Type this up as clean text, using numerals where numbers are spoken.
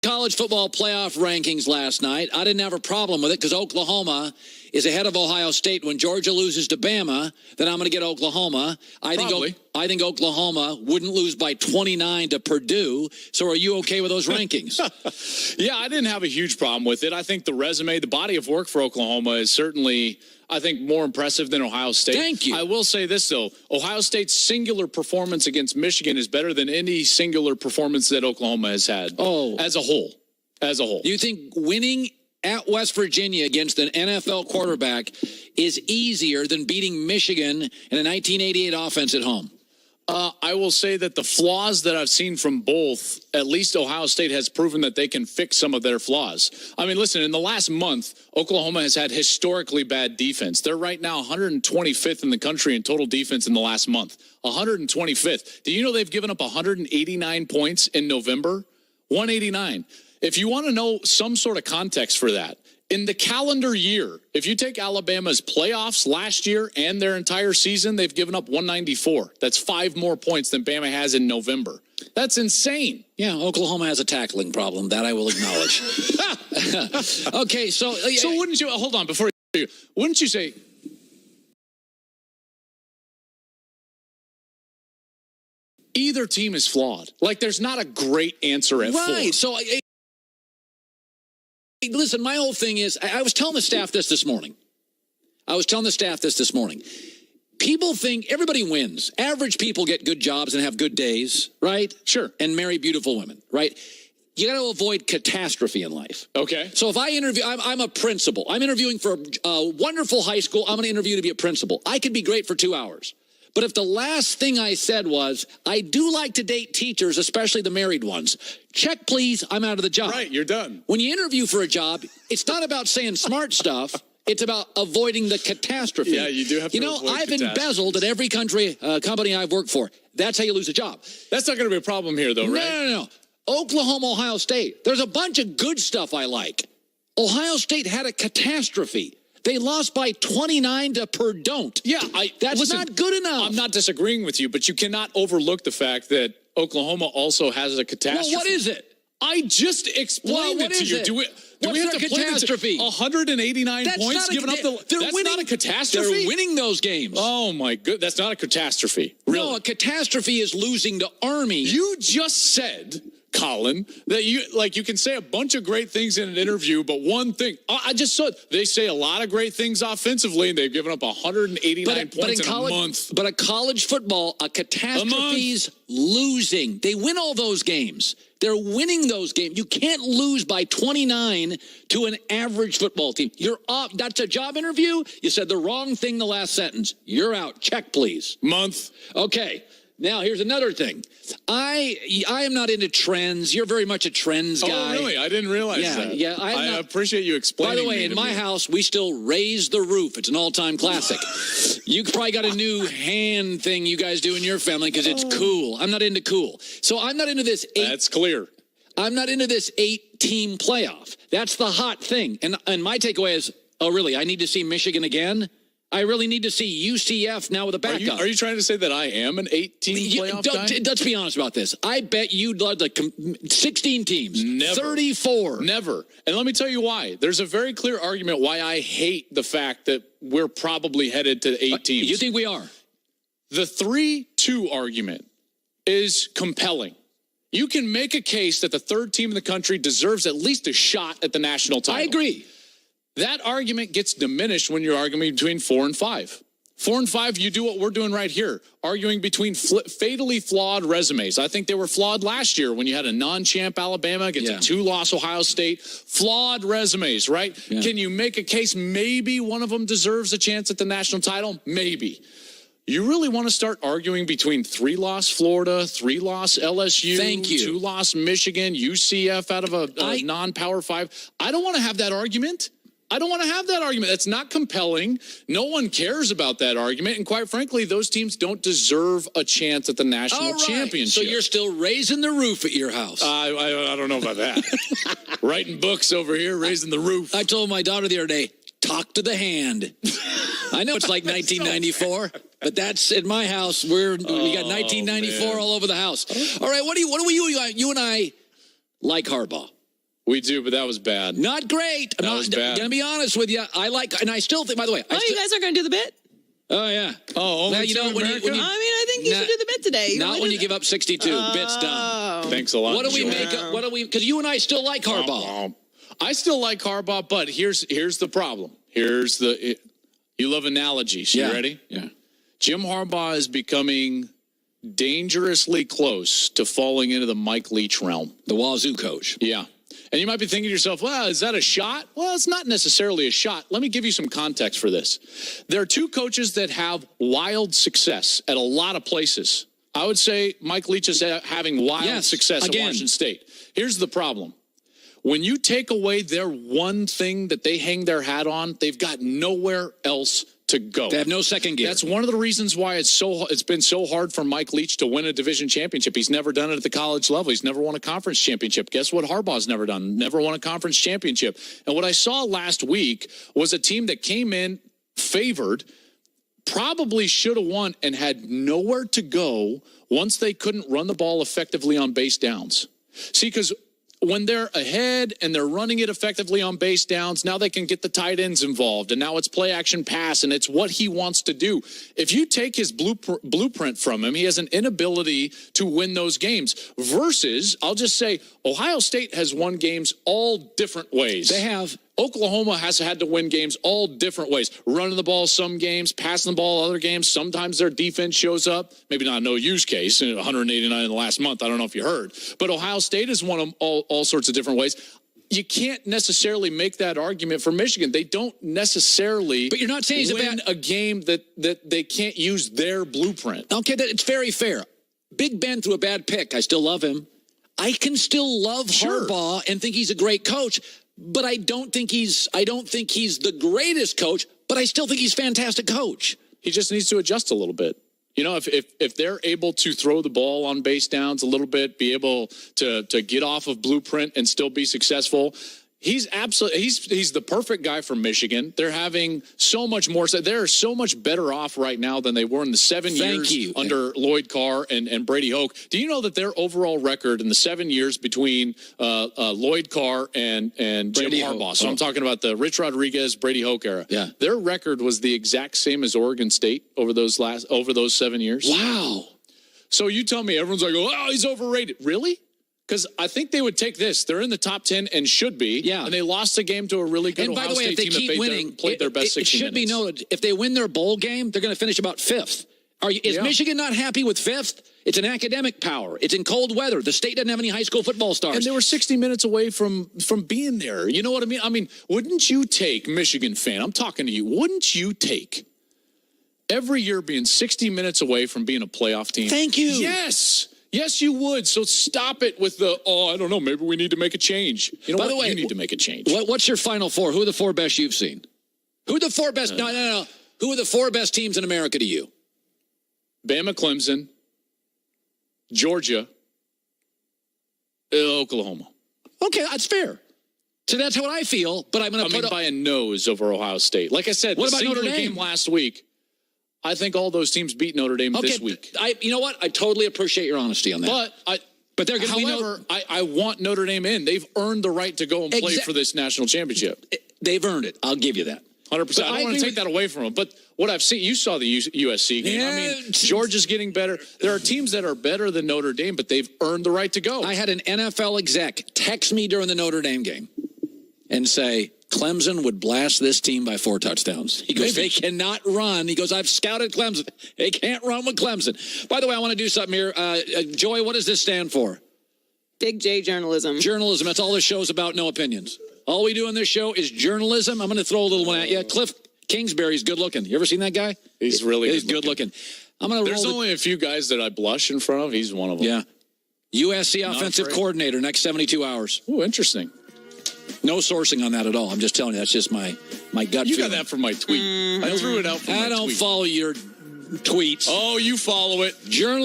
college football playoff rankings last night. I didn't have a problem with it because Oklahoma is ahead of Ohio State. When Georgia loses to Bama, then I'm going to get Oklahoma. I think Oklahoma wouldn't lose by 29 to Purdue. So are you okay with those rankings? Yeah, I didn't have a huge problem with it. I think the resume, the body of work for Oklahoma is certainly, I think, more impressive than Ohio State. Thank you. I will say this, though. Ohio State's singular performance against Michigan is better than any singular performance that Oklahoma has had as a whole. As a whole. You think winning at West Virginia against an NFL quarterback is easier than beating Michigan in a 1988 offense at home? I will say that the flaws that I've seen from both, at least Ohio State has proven that they can fix some of their flaws. I mean, listen, in the last month, Oklahoma has had historically bad defense. They're right now 125th in the country in total defense in the last month. 125th. Do you know they've given up 189 points in November? 189. If you want to know some sort of context for that, in the calendar year, if you take Alabama's playoffs last year and their entire season, they've given up 194. That's 5 more points than Bama has in November. That's insane. Yeah, Oklahoma has a tackling problem. That I will acknowledge. Okay, so wouldn't you, hold on, before you, wouldn't you say, either team is flawed? Like, there's not a great answer at 4. Right, so listen, my whole thing is, I was telling the staff this morning. People think everybody wins. Average people get good jobs and have good days, right? Sure. And marry beautiful women, right? You got to avoid catastrophe in life. Okay. So if I interview, I'm a principal. I'm interviewing for a wonderful high school. I'm going to interview to be a principal. I could be great for 2 hours. But if the last thing I said was, I do like to date teachers, especially the married ones. Check, please. I'm out of the job. Right, you're done. When you interview for a job, it's not about saying smart stuff. It's about avoiding the catastrophe. Yeah, you do have to avoid I've catastrophe. embezzled at every company I've worked for. That's how you lose a job. That's not going to be a problem here, though, right? No. Oklahoma, Ohio State. There's a bunch of good stuff I like. Ohio State had a catastrophe. They lost by 29 to Purdue. Yeah, that's not good enough. I'm not disagreeing with you, but you cannot overlook the fact that Oklahoma also has a catastrophe. Well, what is it? I just explained it to you. Do we have to catastrophe? 189 points given up that's not a catastrophe. They're winning those games. Oh my goodness, that's not a catastrophe. Really? No, a catastrophe is losing to Army. You just said, Colin, that you can say a bunch of great things in an interview, but one thing I just saw, they say a lot of great things offensively, and they've given up 189 points in a month. But a college football, a catastrophe's losing. They win all those games. They're winning those games. You can't lose by 29 to an average football team. You're up. That's a job interview. You said the wrong thing the last sentence. You're out. Check, please. Month. Okay. Now, here's another thing. I am not into trends. You're very much a trends guy. Oh, really? I didn't realize that. Yeah, I appreciate you explaining. By the way, in my house, we still raise the roof. It's an all-time classic. You probably got a new hand thing you guys do in your family because it's cool. I'm not into cool. So I'm not into this That's clear. I'm not into this 8-team playoff. That's the hot thing. And my takeaway is, oh, really? I need to see Michigan again? I really need to see UCF now with a backup. Are you trying to say that I am an 8-team playoff guy? Let's be honest about this. I bet you'd love 16 teams. Never. 34. Never. And let me tell you why. There's a very clear argument why I hate the fact that we're probably headed to 8 teams. You think we are? The 3-2 argument is compelling. You can make a case that the third team in the country deserves at least a shot at the national title. I agree. That argument gets diminished when you're arguing between 4 and 5. 4 and 5, you do what we're doing right here, arguing between fatally flawed resumes. I think they were flawed last year when you had a non-champ Alabama against a 2-loss Ohio State. Flawed resumes, right? Yeah. Can you make a case maybe one of them deserves a chance at the national title? Maybe. You really want to start arguing between 3-loss Florida, 3-loss LSU, Thank you. 2-loss Michigan, UCF out of a non-Power 5? I don't want to have that argument. That's not compelling. No one cares about that argument. And quite frankly, those teams don't deserve a chance at the national championship. So you're still raising the roof at your house. I don't know about that. Writing books over here, raising the roof. I told my daughter the other day, talk to the hand. I know it's like 1994, but that's in my house. We got 1994 all over the house. All right, what do you and I like Harbaugh? We do, but that was bad. Not great. That was bad. Going to be honest with you. And I still think, by the way. You guys aren't going to do the bit? Oh, yeah. Oh, only when you, I think you should do the bit today. Not when you give up 62. Bit's done. Thanks a lot. What do we make of, because you and I still like Harbaugh. I still like Harbaugh, but here's the problem. You love analogies. You ready? Yeah. Jim Harbaugh is becoming dangerously close to falling into the Mike Leach realm. The Wazoo coach. Yeah. And you might be thinking to yourself, well, is that a shot? Well, it's not necessarily a shot. Let me give you some context for this. There are two coaches that have wild success at a lot of places. I would say Mike Leach is having wild success at Washington State. Here's the problem. When you take away their one thing that they hang their hat on, they've got nowhere else to go. They have no second gear. That's one of the reasons why it's been so hard for Mike Leach to win a division championship. He's never done it at the college level. He's never won a conference championship. Guess what Harbaugh's never done? Never won a conference championship. And what I saw last week was a team that came in favored, probably should have won, and had nowhere to go once they couldn't run the ball effectively on base downs. See, because when they're ahead and they're running it effectively on base downs, now they can get the tight ends involved, and now it's play action pass, and it's what he wants to do. If you take his blueprint from him, he has an inability to win those games. Versus, I'll just say, Ohio State has won games all different ways. They have. Oklahoma has had to win games all different ways. Running the ball some games, passing the ball other games. Sometimes their defense shows up. Maybe not no use case, 189 in the last month. I don't know if you heard. But Ohio State has won them all sorts of different ways. You can't necessarily make that argument for Michigan. They don't necessarily but you're not saying win a game that they can't use their blueprint. Okay, it's very fair. Big Ben threw a bad pick. I still love him. I can still love Harbaugh and think he's a great coach. But I don't think he's the greatest coach, but I still think he's a fantastic coach. He just needs to adjust a little bit. You know, if they're able to throw the ball on base downs a little bit, be able to get off of blueprint and still be successful, he's the perfect guy for Michigan. They're having so much more. They're so much better off right now than they were in the 7 years under Lloyd Carr and Brady Hoke. Do you know that their overall record in the 7 years between Lloyd Carr and Jim Harbaugh? So I'm talking about the Rich Rodriguez, Brady Hoke era. Yeah. Their record was the exact same as Oregon State over those 7 years. Wow. So you tell me, everyone's like, oh, he's overrated. Really? Because I think they would take this. They're in the top 10 and should be. Yeah. And they lost a game to a really good Ohio State team that played their best 60 minutes. It should be noted, if they win their bowl game, they're going to finish about 5th. Is Michigan not happy with 5th? It's an academic power. It's in cold weather. The state doesn't have any high school football stars. And they were 60 minutes away from being there. You know what I mean? I mean, wouldn't you take, Michigan fan, I'm talking to you, wouldn't you take every year being 60 minutes away from being a playoff team? Thank you. Yes. Yes, you would. So stop it with I don't know, maybe we need to make a change. You know, by the way, you need to make a change. What's your final four? Who are the four best you've seen? Who are the four best? No. Who are the four best teams in America to you? Bama, Clemson, Georgia, Oklahoma. Okay, that's fair. So that's how I feel, but I'm going to put by a nose over Ohio State. Like I said, what about Notre Dame? Game last week, I think all those teams beat Notre Dame this week. You know what? I totally appreciate your honesty on that. But they're going to. However, I want Notre Dame in. They've earned the right to go and play for this national championship. They've earned it. I'll give you that. 100%. I don't want to take that away from them. But what I've seen, you saw the USC game. Yeah. I mean, Georgia's getting better. There are teams that are better than Notre Dame, but they've earned the right to go. I had an NFL exec text me during the Notre Dame game and say, Clemson would blast this team by 4 touchdowns. He goes, they cannot run. He goes, I've scouted Clemson. They can't run with Clemson. By the way, I want to do something here. Joy, what does this stand for? Big J journalism. Journalism. That's all this show's about, no opinions. All we do on this show is journalism. I'm going to throw a little one at you. Cliff Kingsbury's good looking. You ever seen that guy? He's really good looking. There's only a few guys that I blush in front of. He's one of them. Yeah. USC offensive coordinator next 72 hours. Ooh, interesting. No sourcing on that at all. I'm just telling you, that's just my gut feeling. You got that from my tweet. I threw it out from my tweet. I don't follow your tweets. Oh, you follow it. Journalism.